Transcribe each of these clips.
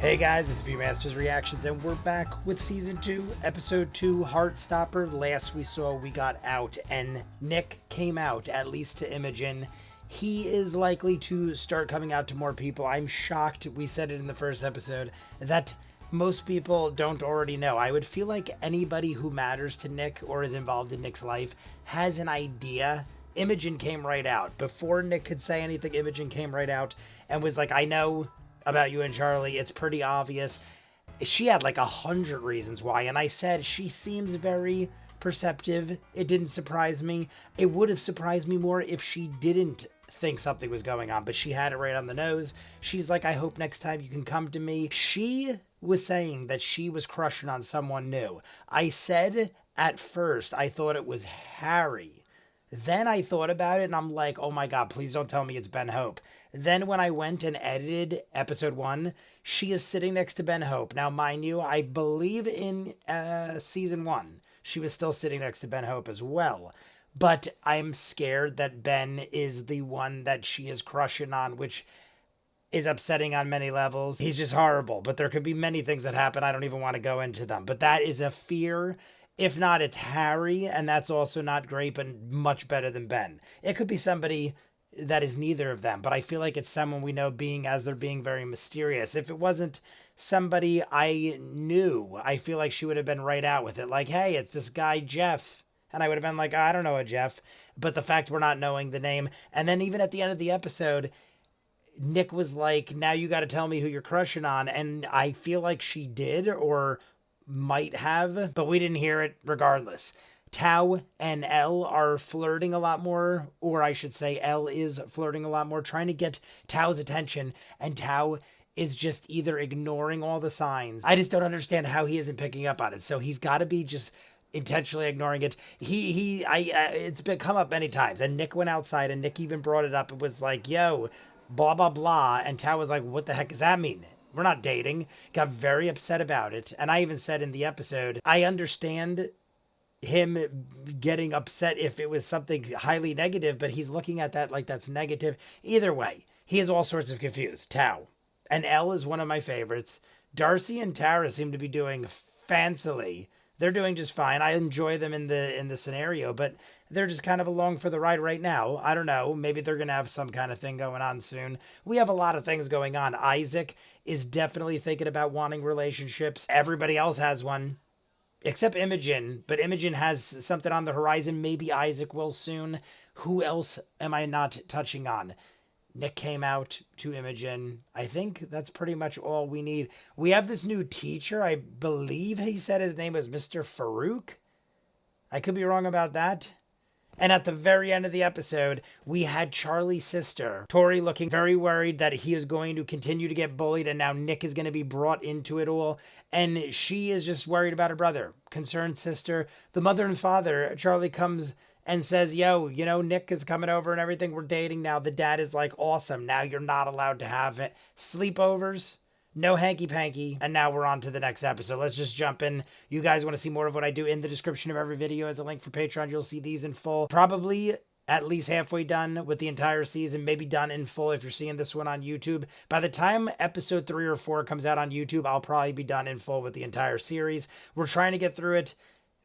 Hey guys, it's ViewMasters Reactions, and we're back with Season 2, Episode 2, Heartstopper. Last we saw, we got out, and Nick came out, at least to Imogen. He is likely to start coming out to more people. I'm shocked, we said it in the first episode, that most people don't already know. I would feel like anybody who matters to Nick or is involved in Nick's life has an idea. Imogen came right out. Before Nick could say anything, Imogen came right out and was like, I know about you and Charlie, it's pretty obvious. She had like 100 reasons why, and I said she seems very perceptive. It didn't surprise me. It would have surprised me more if she didn't think something was going on, but she had it right on the nose. She's like, I hope next time you can come to me. She was saying that she was crushing on someone new. I said at first I thought it was Harry. Then I thought about it and I'm like, oh my God, please don't tell me it's Ben Hope. Then when I went and edited episode 1, she is sitting next to Ben Hope. Now, mind you, I believe in season 1, she was still sitting next to Ben Hope as well. But I'm scared that Ben is the one that she is crushing on, which is upsetting on many levels. He's just horrible, but there could be many things that happen. I don't even want to go into them, but that is a fear. If not, it's Harry, and that's also not great, but much better than Ben. It could be somebody that is neither of them, but I feel like it's someone we know they're being very mysterious. If it wasn't somebody I knew, I feel like she would have been right out with it. Like, hey, it's this guy, Jeff. And I would have been like, I don't know a Jeff. But the fact we're not knowing the name. And then even at the end of the episode, Nick was like, now you got to tell me who you're crushing on. And I feel like she did or might have, but we didn't hear it regardless. Tao and Elle are flirting a lot more, or I should say Elle is flirting a lot more, trying to get Tao's attention, and Tao is just either ignoring all the signs. I just don't understand how he isn't picking up on it. So he's got to be just intentionally ignoring it. It's been come up many times, and Nick went outside, and Nick even brought it up. It was like, yo, blah, blah, blah, and Tao was like, what the heck does that mean? We're not dating. Got very upset about it. And I even said in the episode, I understand him getting upset if it was something highly negative, but he's looking at that like that's negative. Either way, he is all sorts of confused. Tao. And Elle is one of my favorites. Darcy and Tara seem to be doing fancily. They're doing just fine. I enjoy them in the scenario, but they're just kind of along for the ride right now. I don't know. Maybe they're going to have some kind of thing going on soon. We have a lot of things going on. Isaac is definitely thinking about wanting relationships. Everybody else has one, except Imogen. But Imogen has something on the horizon. Maybe Isaac will soon. Who else am I not touching on? Nick came out to Imogen. I think that's pretty much all we need. We have this new teacher. I believe he said his name was Mr. Farouk. I could be wrong about that. And at the very end of the episode, we had Charlie's sister, Tori, looking very worried that he is going to continue to get bullied, and now Nick is going to be brought into it all. And she is just worried about her brother. Concerned sister. The mother and father, Charlie comes and says, yo, you know, Nick is coming over and everything. We're dating now. The dad is like, awesome. Now you're not allowed to have it. Sleepovers. No hanky-panky. And now we're on to the next episode. Let's just jump in. You guys want to see more of what I do? In the description of every video is a link for Patreon. You'll see these in full. Probably at least halfway done with the entire season. Maybe done in full if you're seeing this one on YouTube. By the time episode 3 or 4 comes out on YouTube, I'll probably be done in full with the entire series. We're trying to get through it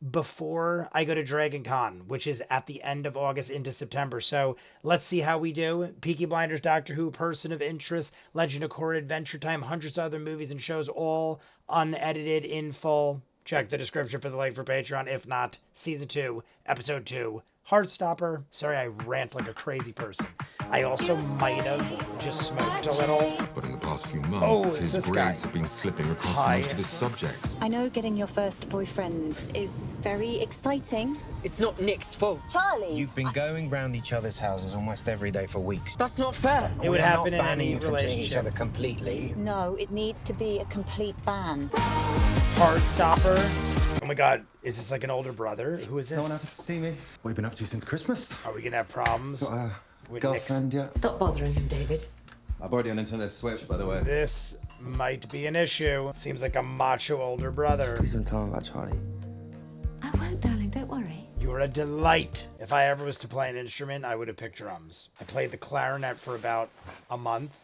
before I go to Dragon Con, which is at the end of August into September. So let's see how we do. Peaky Blinders, Doctor Who, Person of Interest, Legend of Korra, Adventure Time, hundreds of other movies and shows, all unedited in full. Check the description for the link for Patreon. If not, Season 2, Episode 2, Heartstopper. Sorry, I rant like a crazy person. I also might have just smoked a little. But in the past few months, his grades have been slipping across most of his subjects. I know getting your first boyfriend is very exciting. It's not Nick's fault. Charlie! You've been going round each other's houses almost every day for weeks. That's not fair. It would happen in any banning you from seeing each relationship. other completely. No, it needs to be a complete ban. Heartstopper. Oh my God, is this like an older brother? Who is this? No one happened to see me. What have you been up to since Christmas? Are we gonna have problems? Got a with girlfriend yet? Stop bothering him, David. I borrowed you on Nintendo Switch, by the way. This might be an issue. Seems like a macho older brother. Please don't tell him about Charlie. I won't, darling, don't worry. You're a delight. If I ever was to play an instrument, I would have picked drums. I played the clarinet for about a month.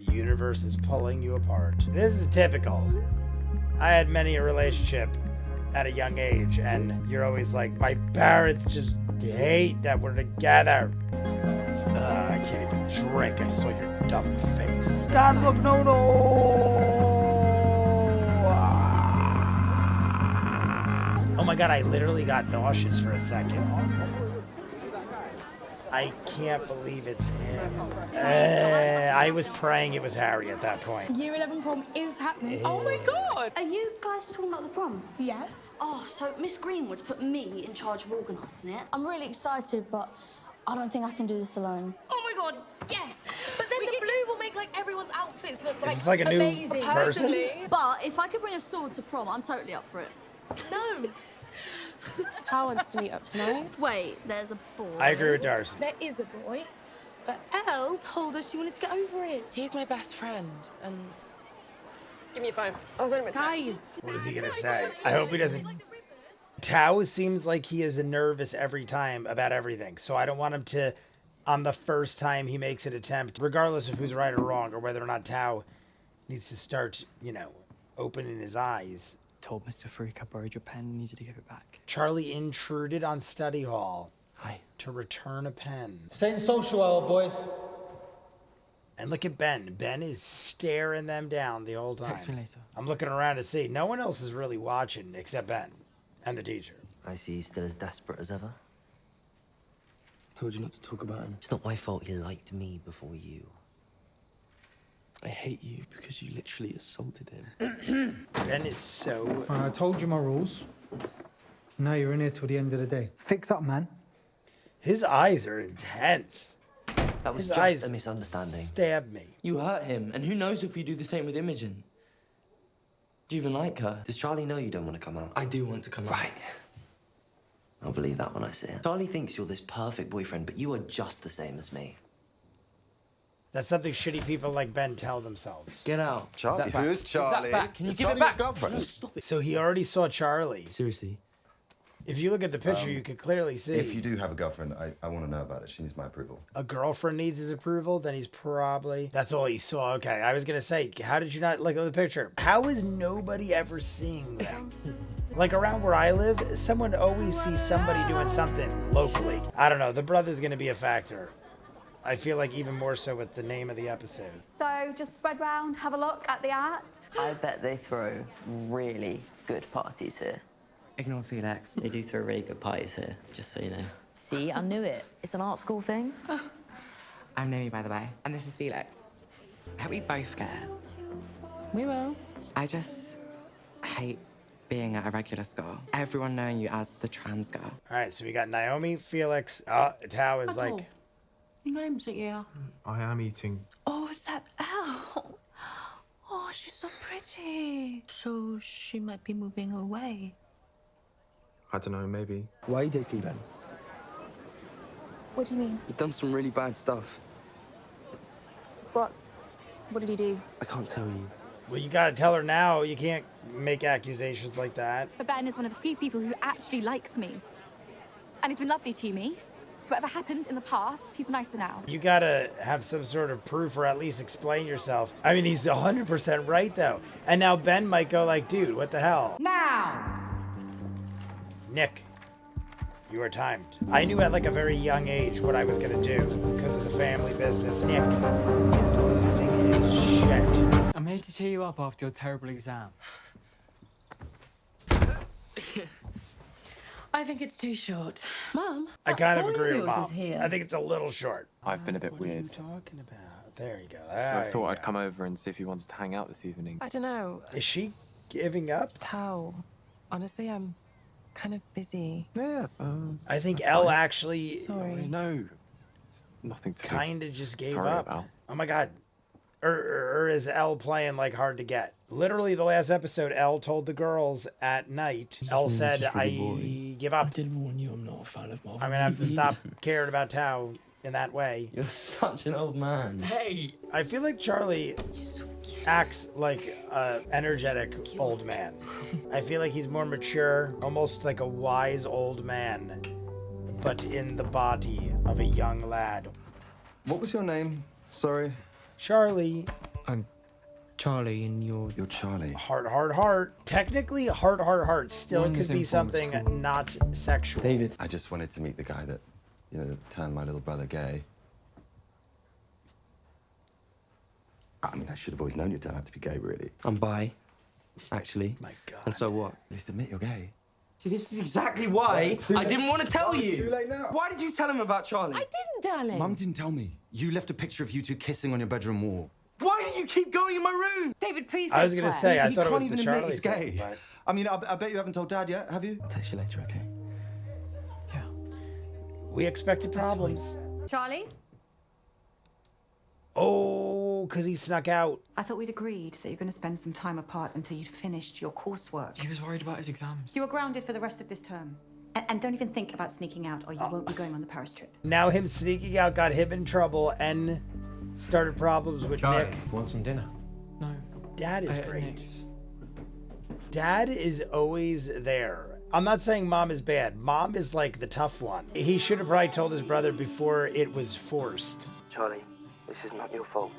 The universe is pulling you apart. This is typical. I had many a relationship at a young age, and you're always like, my parents just hate that we're together. I can't even drink. I saw your dumb face. God, look, no. Oh my God, I literally got nauseous for a second. I can't believe it's him. I was praying it was Harry at that point. Year 11 prom is happening. Oh my God! Are you guys talking about the prom? Yeah. Oh, so Miss Greenwood's put me in charge of organising it. I'm really excited, but I don't think I can do this alone. Oh my God, yes! But then the blue will make like everyone's outfits look like Is this like a new amazing. person? Personally. But if I could bring a sword to prom, I'm totally up for it. No. Tao wants to meet up tonight. Wait, there's a boy. I agree with Darcy. There is a boy, but Elle told us she wanted to get over it. He's my best friend, and... Give me your phone. I was on my guys. What is he gonna say? I hope he doesn't. Tao seems like he is nervous every time about everything, so I don't want him to, on the first time he makes an attempt, regardless of who's right or wrong, or whether or not Tao needs to start, opening his eyes. Told Mr. Freak I borrowed your pen and needed to give it back. Charlie intruded on study hall. Hi. To return a pen. Staying social hour, boys. And look at Ben. Ben is staring them down the whole time. Text me later. I'm looking around to see. No one else is really watching except Ben and the teacher. I see he's still as desperate as ever. Told you not to talk about him. It's not my fault he liked me before you. I hate you because you literally assaulted him. Ben is so... I told you my rules. Now you're in here till the end of the day. Fix up, man. His eyes are intense. That was His just eyes a misunderstanding. Stabbed me. You hurt him, and who knows if we do the same with Imogen. Do you even like her? Does Charlie know you don't want to come out? I do want to come out. Right. I'll believe that when I see it. Charlie thinks you're this perfect boyfriend, but you are just the same as me. That's something shitty people like Ben tell themselves. Get out. Charlie, who's Charlie? Can you Is give Charlie it back? your girlfriend? No, stop it. So he already saw Charlie. Seriously. If you look at the picture, you can clearly see. If you do have a girlfriend, I want to know about it. She needs my approval. A girlfriend needs his approval, then he's probably... That's all he saw. Okay, I was going to say, how did you not look at the picture? How is nobody ever seeing them? Like around where I live, someone always sees somebody doing something locally. I don't know, the brother's going to be a factor. I feel like even more so with the name of the episode. So just spread round, have a look at the art. I bet they throw really good parties here. Ignore Felix. They do throw really good parties here, just so you know. See, I knew it. It's an art school thing. I'm Naomi, by the way, and this is Felix. I hope we both get it. We will. I just hate being at a regular school. Everyone knowing you as the trans girl. All right, so we got Naomi, Felix. Tao is like... You know him, sit here. I am eating. Oh, it's that Elle. Oh, she's so pretty. So she might be moving away. I don't know, maybe. Why are you dating Ben? What do you mean? He's done some really bad stuff. What? What did he do? I can't tell you. Well, you gotta tell her now. You can't make accusations like that. But Ben is one of the few people who actually likes me. And he's been lovely to me. So whatever happened in the past, he's nicer now. You gotta have some sort of proof or at least explain yourself. I mean, he's 100% right, though. And now Ben might go like, dude, what the hell? Now! Nick, you are timed. I knew at like a very young age what I was gonna do because of the family business. Nick is losing his shit. I'm here to cheer you up after your terrible exam. I think it's too short. Mum, I kind of boy agree of with yours Mom. is here. I think it's a little short. I've been a bit What are weird. you talking about? There you go. So I There thought you I'd go. come over and see if you wanted to hang out this evening. I don't know. Is she giving up? Tao. Honestly, I'm kind of busy. Yeah. I think that's Elle fine. actually Sorry. No. It's nothing to kind of just gave sorry up. about. Oh my god. Or is Elle playing like hard to get? Literally the last episode, Elle told the girls at night. Elle said, I give up. I did warn you I'm not a fan of Marvel I'm gonna have to movies. stop caring about Tao in that way. You're such an old man. Hey! I feel like Charlie acts like an energetic old man. I feel like he's more mature, almost like a wise old man, but in the body of a young lad. What was your name? Sorry. Charlie. I'm Charlie and You're Charlie. Heart. Technically, heart. Still One could is be in something formal school. not sexual. David. I just wanted to meet the guy that, that turned my little brother gay. I mean, I should have always known you'd turn out to be gay, really. I'm bi, actually. My God. And so what? At least admit you're gay. See, this is exactly why I didn't want to tell you. Too late now. Why did you tell him about Charlie? I didn't, darling. Mum didn't tell me. You left a picture of you two kissing on your bedroom wall. Why do you keep going in my room? David, please. I was gonna say, I He thought it can't was even the admit Charlie he's thing, gay. but- I mean, I bet you haven't told Dad yet, have you? I'll text you later, okay? We expected problems. Charlie? Oh, because he snuck out. I thought we'd agreed that you're going to spend some time apart until you'd finished your coursework. He was worried about his exams. You are grounded for the rest of this term. And don't even think about sneaking out or you won't be going on the Paris trip. Now him sneaking out got him in trouble and started problems with Charlie, Nick. want some dinner? No. Dad is I ate great. Nick's. Dad is always there. I'm not saying Mom is bad. Mom is like the tough one. He should have probably told his brother before it was forced. Charlie, this is not your fault.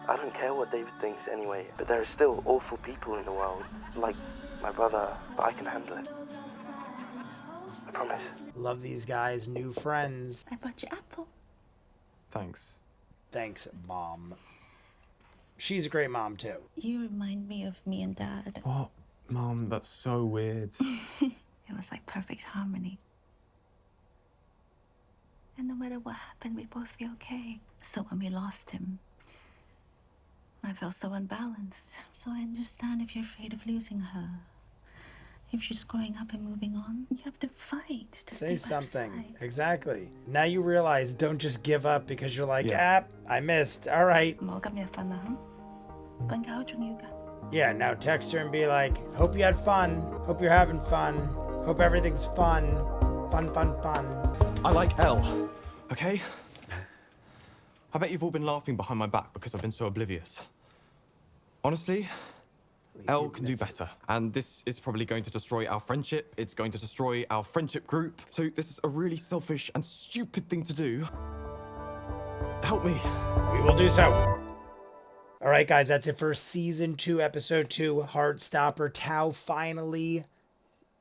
I don't care what David thinks anyway, but there are still awful people in the world, like my brother, but I can handle it. I promise. Love these guys, new friends. I brought you apple. Thanks. Thanks, Mom. She's a great mom, too. You remind me of me and Dad. What? Mom, that's so weird. It was like perfect harmony. And no matter what happened, we'd both be okay. So when we lost him, I felt so unbalanced. So I understand if you're afraid of losing her. If she's growing up and moving on, you have to fight to Say stay by her something. side. Exactly. Now you realize, don't just give up because you're like, Yeah. I missed. All right. Mo kami fun na, huh? Bangao Junyuga. Yeah, now text her and be like, hope you had fun. Hope you're having fun. Hope everything's fun. Fun. I like Elle, okay? I bet you've all been laughing behind my back because I've been so oblivious. Honestly, Elle can do better. And this is probably going to destroy our friendship. It's going to destroy our friendship group. So this is a really selfish and stupid thing to do. Help me. We will do so. All right, guys, that's it for season 2, episode 2, Heartstopper. Tao finally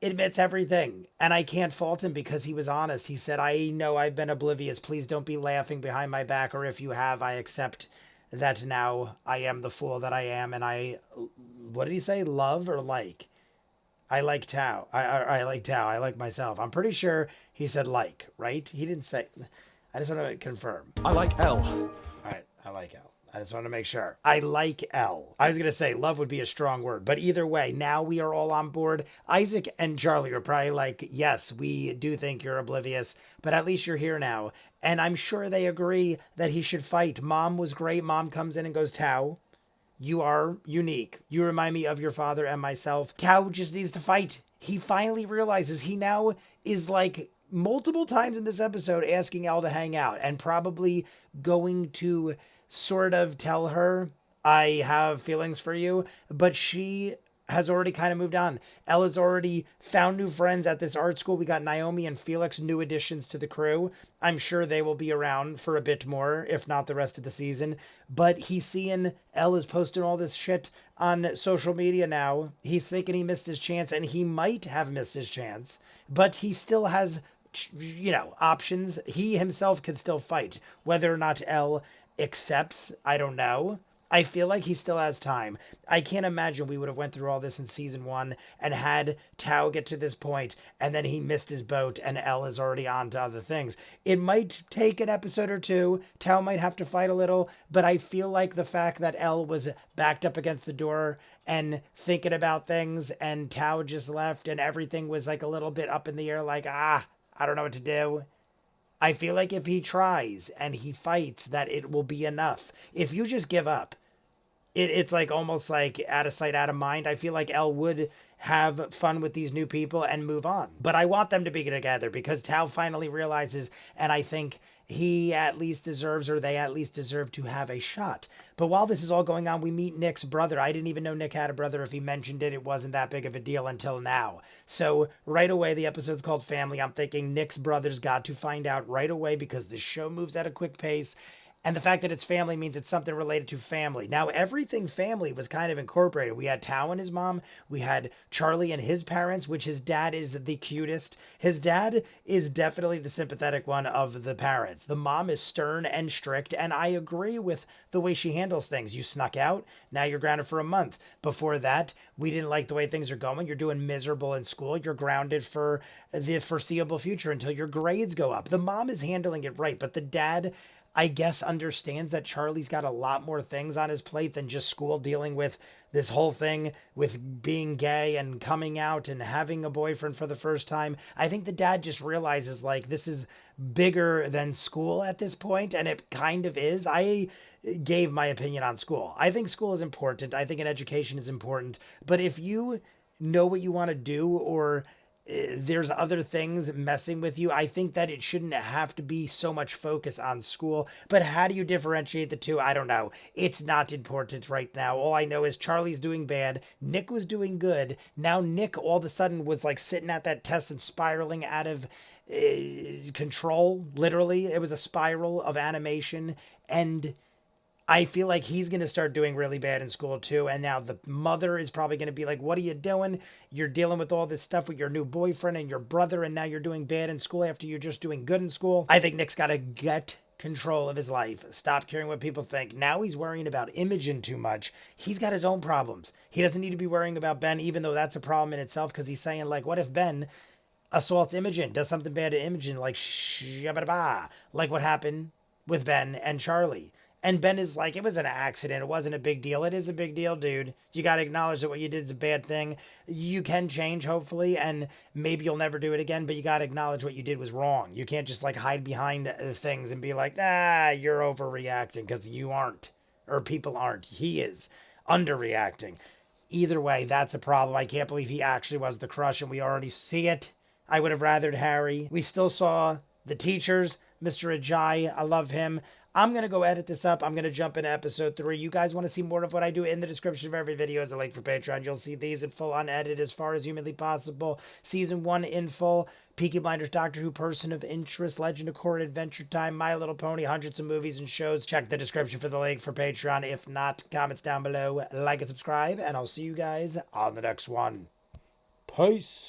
admits everything, and I can't fault him because he was honest. He said, I know I've been oblivious. Please don't be laughing behind my back, or if you have, I accept that now I am the fool that I am, and I, what did he say, love or like? I like Tao. I like Tao. I like myself. I'm pretty sure he said like, right? He didn't say, I just want to confirm. I like Elle. All right, I like Elle. I just want to make sure. I like Elle. I was going to say love would be a strong word, but either way, now we are all on board. Isaac and Charlie are probably like, yes, we do think you're oblivious, but at least you're here now. And I'm sure they agree that he should fight. Mom was great. Mom comes in and goes, Tao, you are unique. You remind me of your father and myself. Tao just needs to fight. He finally realizes he now is like multiple times in this episode asking Elle to hang out and probably going to sort of tell her, I have feelings for you, but she has already kind of moved on. Elle has already found new friends at this art school. We got Naomi and Felix, new additions to the crew. I'm sure they will be around for a bit more, if not the rest of the season. But he's seeing Elle is posting all this shit on social media now. He's thinking he missed his chance, and he might have missed his chance, but he still has, options. He himself could still fight. Whether or not Elle accepts, I don't know. I feel like he still has time. I can't imagine we would have went through all this in season 1 and had Tao get to this point and then he missed his boat and Elle is already on to other things. It might take an episode or two. Tao might have to fight a little, but I feel like the fact that Elle was backed up against the door and thinking about things and Tao just left and everything was like a little bit up in the air, like, I don't know what to do. I feel like if he tries and he fights, that it will be enough. If you just give up, it's like almost like out of sight, out of mind. I feel like Elle would have fun with these new people and move on. But I want them to be together because Tao finally realizes, and I think he at least deserves, or they at least deserve to have a shot. But while this is all going on, we meet Nick's brother. I didn't even know Nick had a brother. If he mentioned it, it wasn't that big of a deal until now. So right away, the episode's called Family. I'm thinking Nick's brother's got to find out right away because the show moves at a quick pace. And the fact that it's family means it's something related to family. Now, everything family was kind of incorporated. We had Tao and his mom. We had Charlie and his parents, which his dad is the cutest. His dad is definitely the sympathetic one of the parents. The mom is stern and strict, and I agree with the way she handles things. You snuck out. Now you're grounded for a month. Before that, we didn't like the way things are going. You're doing miserable in school. You're grounded for the foreseeable future until your grades go up. The mom is handling it right, but the dad, I guess, understands that Charlie's got a lot more things on his plate than just school, dealing with this whole thing with being gay and coming out and having a boyfriend for the first time. I think the dad just realizes, like, this is bigger than school at this point, and it kind of is. I gave my opinion on school. I think school is important. I think an education is important. But if you know what you want to do, or there's other things messing with you, I think that it shouldn't have to be so much focus on school. But how do you differentiate the two? I don't know. It's not important right now. All I know is Charlie's doing bad. Nick was doing good. Now Nick all of a sudden was like sitting at that test and spiraling out of control. Literally, it was a spiral of animation, and I feel like he's going to start doing really bad in school too. And now the mother is probably going to be like, what are you doing? You're dealing with all this stuff with your new boyfriend and your brother, and now you're doing bad in school after you're just doing good in school. I think Nick's got to get control of his life. Stop caring what people think. Now he's worrying about Imogen too much. He's got his own problems. He doesn't need to be worrying about Ben, even though that's a problem in itself, because he's saying, like, what if Ben assaults Imogen, does something bad to Imogen, like like what happened with Ben and Charlie? And Ben is like, it was an accident. It wasn't a big deal. It is a big deal, dude. You got to acknowledge that what you did is a bad thing. You can change, hopefully, and maybe you'll never do it again, but you got to acknowledge what you did was wrong. You can't just like hide behind things and be like, you're overreacting, because you aren't, or people aren't. He is underreacting. Either way, that's a problem. I can't believe he actually was the crush, and we already see it. I would have rathered Harry. We still saw the teachers, Mr. Ajayi. I love him. I'm going to go edit this up. I'm going to jump into episode 3. You guys want to see more of what I do? In the description of every video is a link for Patreon. You'll see these in full, unedited, as far as humanly possible. Season 1 in full. Peaky Blinders, Doctor Who, Person of Interest, Legend of Korra, Adventure Time, My Little Pony, hundreds of movies and shows. Check the description for the link for Patreon. If not, comments down below. Like and subscribe, and I'll see you guys on the next one. Peace.